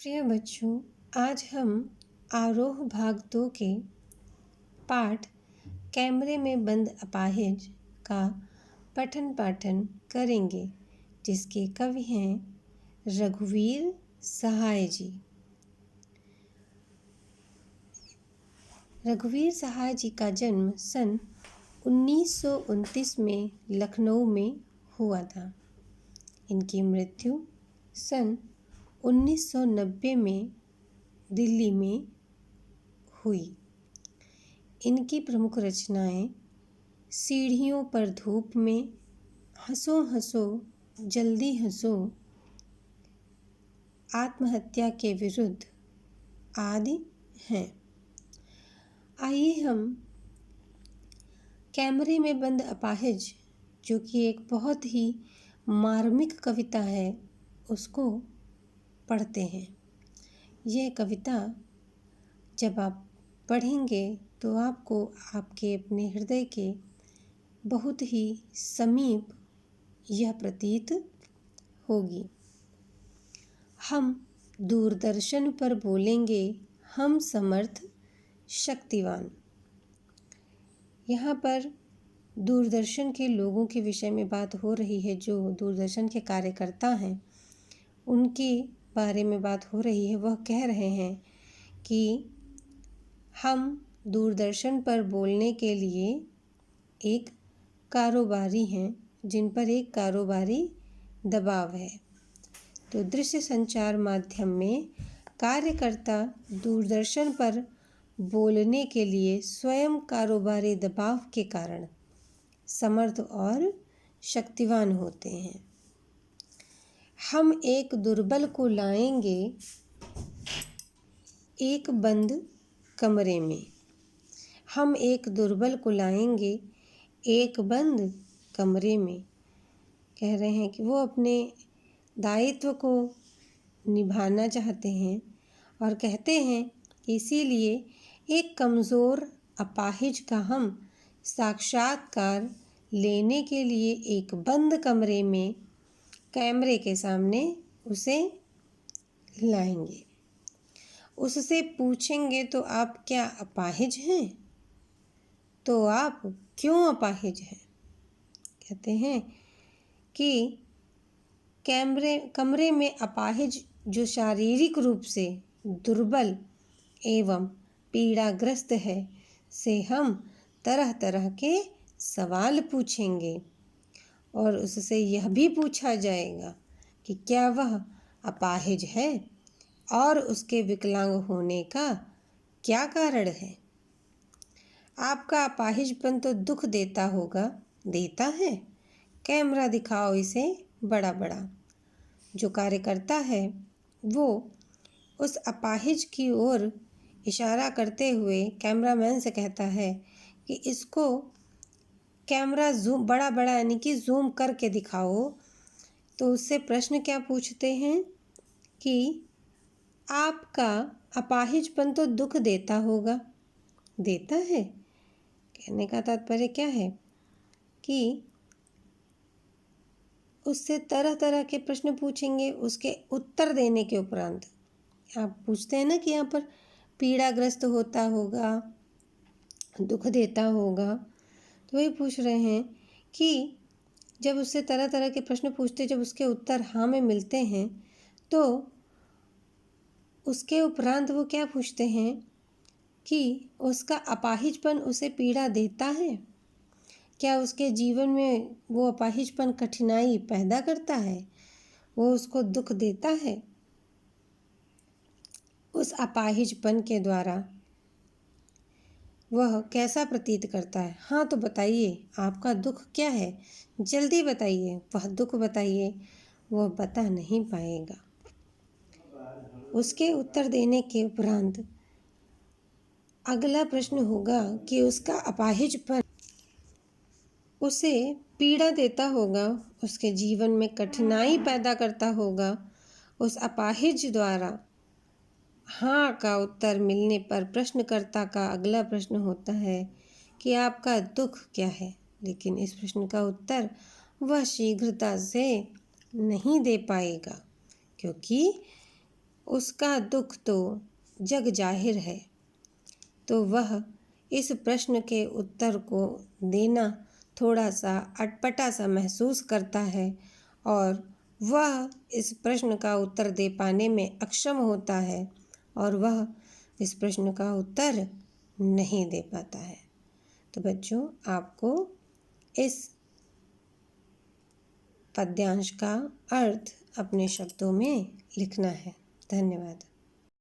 प्रिय बच्चों, आज हम आरोह भाग 2 के पाठ कैमरे में बंद अपाहिज का पठन पाठन करेंगे, जिसके कवि हैं रघुवीर सहाय जी। रघुवीर सहाय जी का जन्म सन 1929 में लखनऊ में हुआ था। इनकी मृत्यु सन 1990 में दिल्ली में हुई। इनकी प्रमुख रचनाएं सीढ़ियों पर धूप में, हंसो हंसो जल्दी हंसो, आत्महत्या के विरुद्ध आदि हैं। आइए हम कैमरे में बंद अपाहिज, जो कि एक बहुत ही मार्मिक कविता है, उसको पढ़ते हैं। यह कविता जब आप पढ़ेंगे तो आपको आपके अपने हृदय के बहुत ही समीप यह प्रतीत होगी। हम दूरदर्शन पर बोलेंगे, हम समर्थ शक्तिवान। यहाँ पर दूरदर्शन के लोगों के विषय में बात हो रही है। जो दूरदर्शन के कार्यकर्ता हैं, उनके बारे में बात हो रही है। वह कह रहे हैं कि हम दूरदर्शन पर बोलने के लिए एक कारोबारी हैं, जिन पर एक कारोबारी दबाव है। तो दृश्य संचार माध्यम में कार्यकर्ता दूरदर्शन पर बोलने के लिए स्वयं कारोबारी दबाव के कारण समर्थ और शक्तिवान होते हैं। हम एक दुर्बल को लाएंगे एक बंद कमरे में। हम एक दुर्बल को लाएंगे एक बंद कमरे में। कह रहे हैं कि वो अपने दायित्व को निभाना चाहते हैं और कहते हैं कि इसीलिए एक कमज़ोर अपाहिज का हम साक्षात्कार लेने के लिए एक बंद कमरे में कैमरे के सामने उसे लाएंगे। उससे पूछेंगे, तो आप क्या अपाहिज हैं? तो आप क्यों अपाहिज हैं? कहते हैं कि कमरे में अपाहिज जो शारीरिक रूप से दुर्बल एवं पीड़ाग्रस्त है, से हम तरह तरह के सवाल पूछेंगे और उससे यह भी पूछा जाएगा कि क्या वह अपाहिज है और उसके विकलांग होने का क्या कारण है। आपका अपाहिजपन तो दुख देता होगा, देता है? कैमरा दिखाओ इसे बड़ा बड़ा। जो कार्यकर्ता है वो उस अपाहिज की ओर इशारा करते हुए कैमरामैन से कहता है कि इसको कैमरा जूम बड़ा बड़ा यानी कि जूम करके दिखाओ। तो उससे प्रश्न क्या पूछते हैं कि आपका अपाहिजपन तो दुख देता होगा, देता है? कहने का तात्पर्य क्या है कि उससे तरह तरह के प्रश्न पूछेंगे। उसके उत्तर देने के उपरांत आप पूछते हैं ना कि यहाँ पर पीड़ाग्रस्त होता होगा, दुख देता होगा, तो वही पूछ रहे हैं कि जब उससे तरह तरह के प्रश्न पूछते, जब उसके उत्तर हाँ में मिलते हैं, तो उसके उपरांत वो क्या पूछते हैं कि उसका अपाहिजपन उसे पीड़ा देता है? क्या उसके जीवन में वो अपाहिजपन कठिनाई पैदा करता है? वो उसको दुख देता है? उस अपाहिजपन के द्वारा वह कैसा प्रतीत करता है? हाँ, तो बताइए, आपका दुख क्या है? जल्दी बताइए, वह दुख बताइए। वह बता नहीं पाएगा। उसके उत्तर देने के उपरांत अगला प्रश्न होगा कि उसका अपाहिजपन उसे पीड़ा देता होगा, उसके जीवन में कठिनाई पैदा करता होगा। उस अपाहिज द्वारा हाँ का उत्तर मिलने पर प्रश्नकर्ता का अगला प्रश्न होता है कि आपका दुख क्या है? लेकिन इस प्रश्न का उत्तर वह शीघ्रता से नहीं दे पाएगा, क्योंकि उसका दुख तो जग जाहिर है। तो वह इस प्रश्न के उत्तर को देना थोड़ा सा अटपटा सा महसूस करता है और वह इस प्रश्न का उत्तर दे पाने में अक्षम होता है और वह इस प्रश्न का उत्तर नहीं दे पाता है। तो बच्चों, आपको इस पद्यांश का अर्थ अपने शब्दों में लिखना है। धन्यवाद।